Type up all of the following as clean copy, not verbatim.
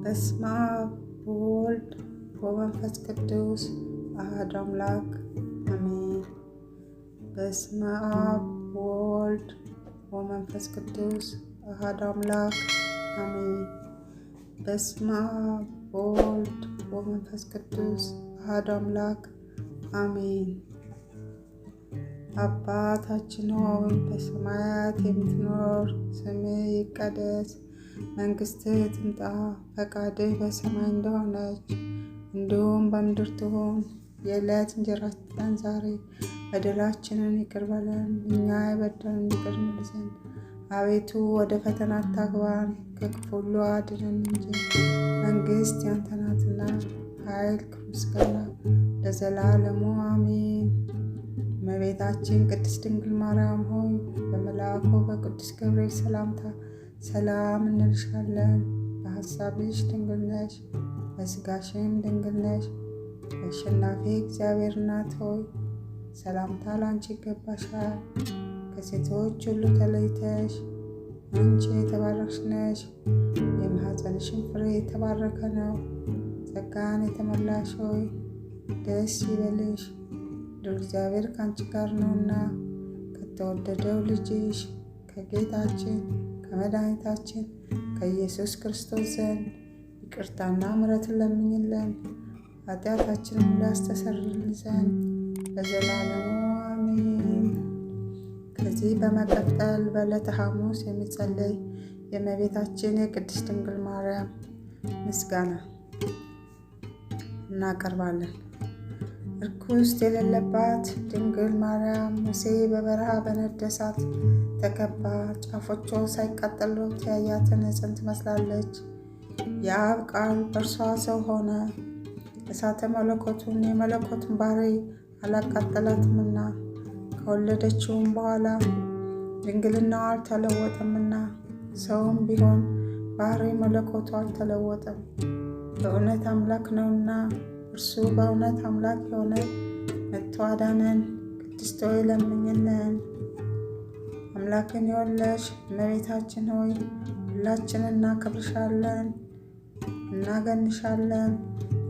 በስመ አብ ወወልድ ወመንፈስ ቅዱስ አሐዱ አምላክ አሜን። በስመ አብ ወወልድ ወመንፈስ ቅዱስ አሐዱ አምላክ አሜን። በስመ አብ ወወልድ ወመንፈስ ቅዱስ አሐዱ አምላክ አሜን። አባታችን ሆይ በሰማያት የምትኖር፣ ስምህ ይቀደስ፣ መንግሥትህ ትምጣ፣ ፈቃድህ በሰማይ እንደሆነች እንዲሁም በምድር ትሁን። የዕለት እንጀራችንን ስጠን ዛሬ፣ በደላችንን ይቅር በለን እኛ የበደሉንን ይቅር እንል ዘንድ፣ አቤቱ ወደ ፈተና አታግባን ከክፉ ሁሉ አድነን እንጂ መንግሥት ያንተ ናትና፣ ኃይል፣ ምስጋና ለዘላለሙ አሜን። እመቤታችን ቅድስት ድንግል ማርያም ሆይ በመልአኩ በቅዱስ ገብርኤል ሰላምታ ሰላም እንልሻለን። በሐሳብሽ ድንግል ነሽ፣ በሥጋሽም ድንግል ነሽ። አሸናፊ እግዚአብሔር እናት ሆይ ሰላምታ ላንቺ ይገባሻል። ከሴቶች ሁሉ ተለይተሽ አንቺ የተባረክሽ ነሽ፣ የማኅፀንሽም ፍሬ የተባረከ ነው። ጸጋን የተመላሽ ሆይ ደስ ይበልሽ፣ እግዚአብሔር ከአንቺ ጋር ነውና ከተወደደው ልጅሽ ከጌታችን ከመድኃኒታችን ከኢየሱስ ክርስቶስ ዘንድ ይቅርታና ምሕረትን ለምኝልን ኃጢአታችንን ሊያስተሰርይልን ዘንድ ለዘላለሙ አሜን። ከዚህ በመቀጠል በዕለተ ሐሙስ የሚጸለይ የእመቤታችን የቅድስት ድንግል ማርያም ምስጋና እናቀርባለን። ርኩሰት የሌለባት ድንግል ማርያም ሙሴ በበረሃ በነደ እሳት ተከባ ጫፎቿ ሳይቃጠሉ ያያትን ዕፅን ትመስላለች። የአብ ቃል በእርሷ ሰው ሆነ። እሳተ መለኮቱን የመለኮቱን ባህሪ አላቃጠላትምና ከወለደችውም በኋላ ድንግልናዋ አልተለወጠምና ሰውም ቢሆን ባህሪ መለኮቱ አልተለወጠም። በእውነት አምላክ ነውና እርሱ በእውነት አምላክ የሆነ መጥቶ አዳነን። ቅድስት ሆይ ለምኝልን። አምላክን የወለድሽ እመቤታችን ሆይ ሁላችንን እናከብርሻለን፣ እናገንሻለን።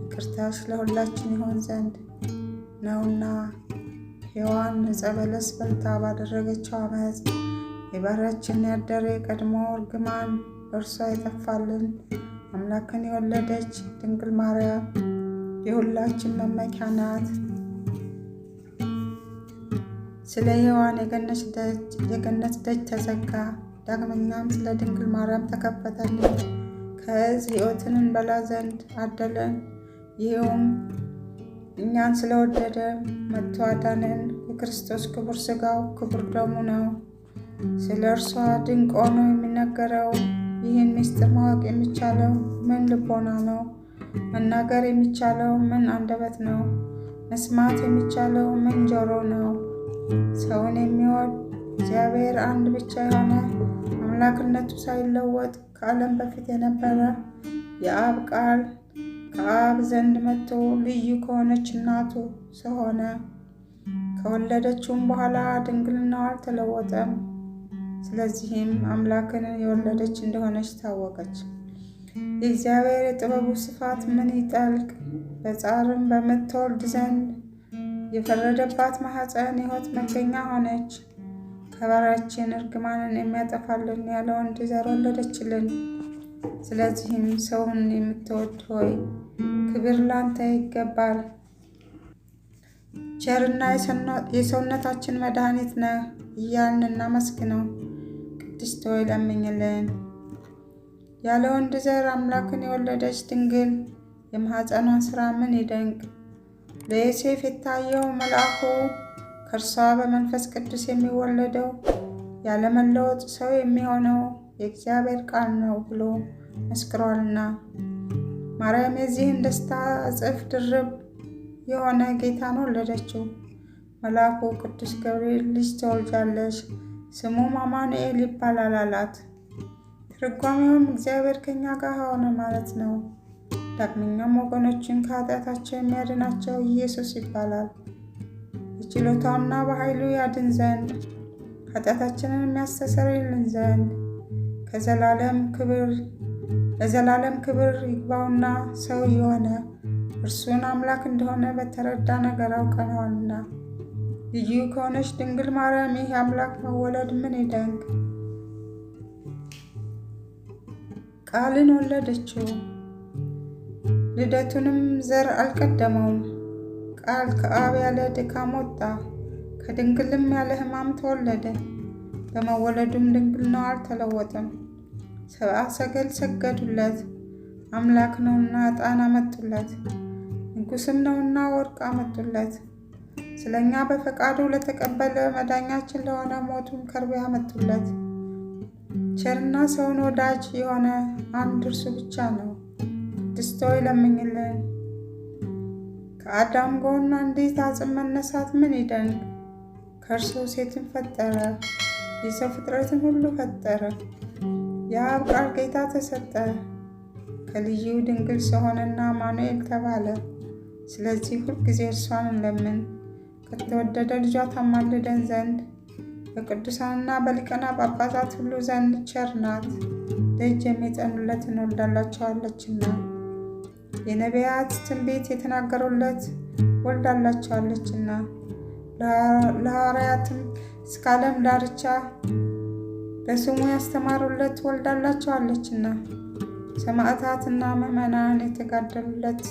ይቅርታሽ ለሁላችን ይሆን ዘንድ ነውና ሔዋን ዕፀ በለስ በልታ ባደረገችው ዓመፅ የባህሪያችን ያደረ የቀድሞ እርግማን በእርሷ የጠፋልን አምላክን የወለደች ድንግል ማርያም የሁላችን መመኪያ ናት። ስለ ሔዋን የገነት ደጅ ተዘጋ። ዳግመኛም ስለ ድንግል ማርያም ተከፈተልን። ከዕፀ ሕይወትን እንበላ ዘንድ አደለን። ይኸውም እኛን ስለወደደ መጥቶ አዳነን። የክርስቶስ ክቡር ሥጋው ክቡር ደሙ ነው። ስለ እርሷ ድንቅ ሆኖ የሚነገረው ይህን ምስጢር ማወቅ የሚቻለው ምን ልቦና ነው? መናገር የሚቻለው ምን አንደበት ነው? መስማት የሚቻለው ምን ጆሮ ነው? ሰውን የሚወድ እግዚአብሔር አንድ ብቻ የሆነ አምላክነቱ ሳይለወጥ ከዓለም በፊት የነበረ የአብ ቃል ከአብ ዘንድ መጥቶ ልዩ ከሆነች እናቱ ሰው ሆነ። ከወለደችውም በኋላ ድንግልናዋ አልተለወጠም። ስለዚህም አምላክን የወለደች እንደሆነች ታወቀች። የእግዚአብሔር የጥበቡ ስፋት ምን ይጠልቅ! በጻርም በምትወልድ ዘንድ የፈረደባት ማኅፀን የሕይወት መገኛ ሆነች። ከባህሪያችን እርግማንን የሚያጠፋልን ያለ ወንድ ዘር ወለደችልን። ስለዚህም ሰውን የምትወድ ሆይ ክብር ላንተ ይገባል። ቸርና የሰውነታችን መድኃኒት ነህ እያልን እናመስግነው። ቅድስት ሆይ ለምኝልን። ያለ ወንድ ዘር አምላክን የወለደች ድንግል የማኅፀኗን ሥራ ምን ይደንቅ! ለዮሴፍ የታየው መልአኩ ከእርሷ በመንፈስ ቅዱስ የሚወለደው ያለመለወጥ ሰው የሚሆነው የእግዚአብሔር ቃል ነው ብሎ መስክሯልና። ማርያም የዚህን ደስታ እጥፍ ድርብ የሆነ ጌታን ወለደችው። መልአኩ ቅዱስ ገብርኤል ልጅ ትወልጃለሽ፣ ስሙም አማኑኤል ይባላል አላት። ትርጓሜውም እግዚአብሔር ከኛ ጋር ሆነ ማለት ነው። ዳግመኛም ወገኖችን ከኃጢአታቸው የሚያድናቸው ኢየሱስ ይባላል። በችሎታውና በኃይሉ ያድን ዘንድ ኃጢአታችንን የሚያስተሰርይልን ዘንድ ከዘላለም ክብር ለዘላለም ክብር ይግባውና ሰው የሆነ እርሱን አምላክ እንደሆነ በተረዳ ነገር አውቀነዋልና። ልዩ ከሆነች ድንግል ማርያም ይህ አምላክ መወለድ ምን ይደንቅ! ቃልን ወለደችው፣ ልደቱንም ዘር አልቀደመውም። ቃል ከአብ ያለ ድካም ወጣ፣ ከድንግልም ያለ ሕማም ተወለደ። በመወለዱም ድንግልናው አልተለወጠም። ሰብአ ሰገል ሰገዱለት። አምላክ ነውና ዕጣን አመጡለት፣ ንጉሥም ነውና ወርቅ አመጡለት። ስለኛ በፈቃዱ ለተቀበለ መዳኛችን ለሆነ ሞቱን ከርቤ አመጡለት። ቸርና ሰውን ወዳጅ የሆነ አንድ እርሱ ብቻ ነው። ቅድስት ሆይ ለምኝልን። ከአዳም ጎን አንዲት አጽም መነሳት ምን ይደንቅ! ከእርሱ ሴትን ፈጠረ፣ የሰው ፍጥረትን ሁሉ ፈጠረ። የአብ ቃል ጌታ ተሰጠ፣ ከልዩ ድንግል ሰው ሆነና አማኑኤል ተባለ። ስለዚህ ሁልጊዜ እርሷን እንለምን፣ ከተወደደ ልጇ ታማልደን ዘንድ በቅዱሳንና በሊቃነ ጳጳሳት ሁሉ ዘንድ ቸር ናት። ደጅ የሚጸኑለት እንወልዳላቸዋለችና የነቢያት ትንቢት የተናገሩለት ወልዳላቸዋለችና ለሐዋርያትም እስከ ዓለም ዳርቻ በስሙ ያስተማሩለት ወልዳላቸዋለችና ሰማዕታትና ምዕመናን የተጋደሉለት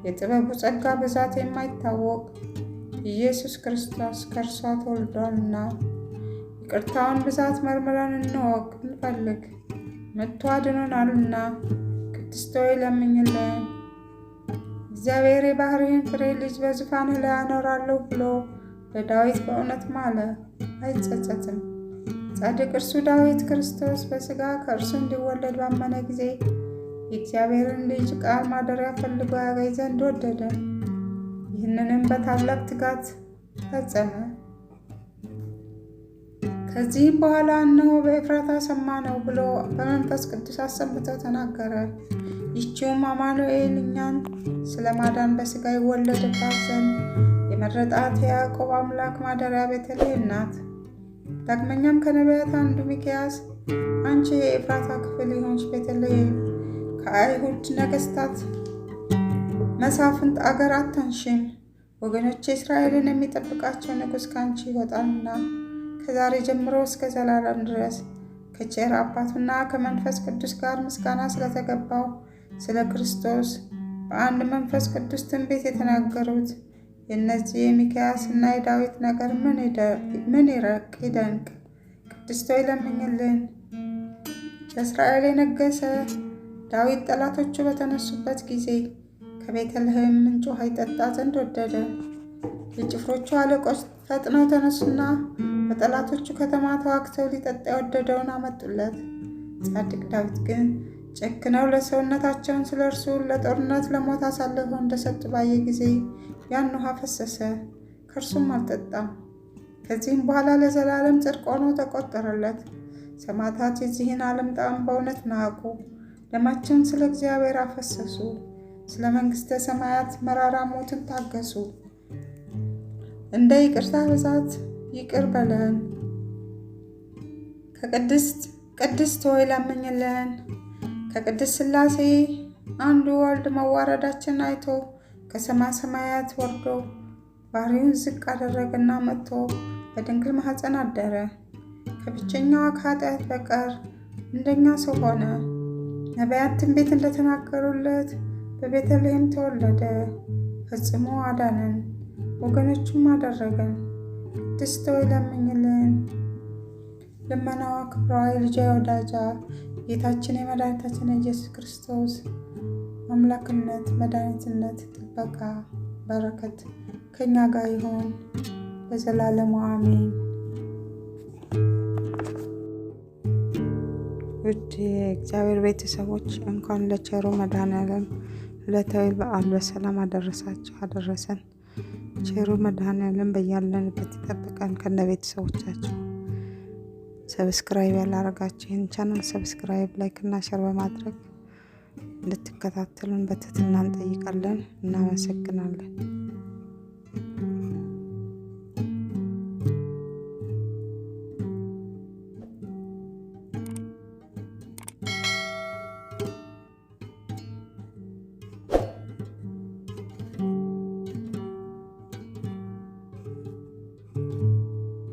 የጥበቡ ጸጋ ብዛት የማይታወቅ ኢየሱስ ክርስቶስ ከእርሷ ተወልዷልና ይቅርታውን ብዛት መርምረን እንወቅ እንፈልግ፣ መጥቶ አድኖናልና። ቅድስት ሆይ ለምኝልን። እግዚአብሔር የባሕርይን ፍሬ ልጅ በዙፋንህ ላይ አኖራለሁ ብሎ ለዳዊት በእውነት ማለ፣ አይጸጸትም። ጻድቅ እርሱ ዳዊት ክርስቶስ በሥጋ ከእርሱ እንዲወለድ ባመነ ጊዜ የእግዚአብሔርን ልጅ ቃል ማደሪያ ፈልጎ ያገኝ ዘንድ ወደደ። ይህንንም በታላቅ ትጋት ፈጸመ። ከዚህም በኋላ እነሆ በኤፍራታ ሰማነው ብሎ በመንፈስ ቅዱስ አሰምቶ ተናገረ። ይህችውም አማኑኤል እኛን ስለ ማዳን በሥጋ ይወለድባት ዘንድ የመረጣት የያዕቆብ አምላክ ማደሪያ ቤተልሔም ናት። ዳግመኛም ከነቢያት አንዱ ሚክያስ አንቺ የኤፍራታ ክፍል የሆንሽ ቤተልሔም ከአይሁድ ነገሥታት መሳፍንት አገር አታንሽም፣ ወገኖቼ እስራኤልን የሚጠብቃቸው ንጉሥ ከአንቺ ይወጣልና ከዛሬ ጀምሮ እስከ ዘላለም ድረስ ከቸር አባቱና ከመንፈስ ቅዱስ ጋር ምስጋና ስለተገባው ስለ ክርስቶስ በአንድ መንፈስ ቅዱስ ትንቢት የተናገሩት የእነዚህ የሚክያስ እና የዳዊት ነገር ምን ይደንቅ! ቅድስት ሆይ ለምኝልን። በእስራኤል የነገሰ ዳዊት ጠላቶቹ በተነሱበት ጊዜ ከቤተልሔም ምንጭ ውሃ ይጠጣ ዘንድ ወደደ። የጭፍሮቹ አለቆች ፈጥነው ተነሱና በጠላቶቹ ከተማ ተዋግተው ሊጠጣ የወደደውን አመጡለት። ጻድቅ ዳዊት ግን ጨክነው ለሰውነታቸውን ስለ እርሱ ለጦርነት ለሞት አሳልፈው እንደሰጡ ባየ ጊዜ ያን ውሃ ፈሰሰ፣ ከእርሱም አልጠጣም። ከዚህም በኋላ ለዘላለም ጽድቅ ሆኖ ተቆጠረለት። ሰማዕታት የዚህን ዓለም ጣዕም በእውነት ናቁ፣ ደማቸውን ስለ እግዚአብሔር አፈሰሱ፣ ስለ መንግሥተ ሰማያት መራራ ሞትን ታገሱ። እንደ ይቅርታ ብዛት ይቅር በለን። ቅድስት ሆይ ለምኝልን። ከቅድስት ሥላሴ አንዱ ወልድ መዋረዳችን አይቶ ከሰማይ ሰማያት ወርዶ ባሕርዩን ዝቅ አደረገና መጥቶ በድንግል ማኅፀን አደረ። ከብቸኛዋ ከኃጢአት በቀር እንደኛ ሰው ሆነ። ነቢያት ትንቢት እንደተናገሩለት በቤተልሔም ተወለደ። ፈጽሞ አዳነን፣ ወገኖቹም አደረገን። ቅድስት ሆይ ለምኝልን። ልመናዋ ክብሯ የልጇ ወዳጃ ጌታችን የመድኃኒታችን ኢየሱስ ክርስቶስ አምላክነት፣ መድኃኒትነት፣ ጥበቃ፣ በረከት ከእኛ ጋር ይሆን ለዘላለሙ አሜን። ውድ የእግዚአብሔር ቤተሰቦች እንኳን ለቸሩ መድኃኔዓለም ዕለታዊ በዓል በሰላም አደረሳችሁ አደረሰን። ቸሩ መድኃኔዓለም በያለንበት ይጠብቀን ከነ ቤተሰቦቻችሁ። ሰብስክራይብ ያላረጋችሁ ይህን ቻናል ሰብስክራይብ፣ ላይክ እና ሼር በማድረግ እንድትከታተሉን በትህትና እንጠይቃለን። እናመሰግናለን።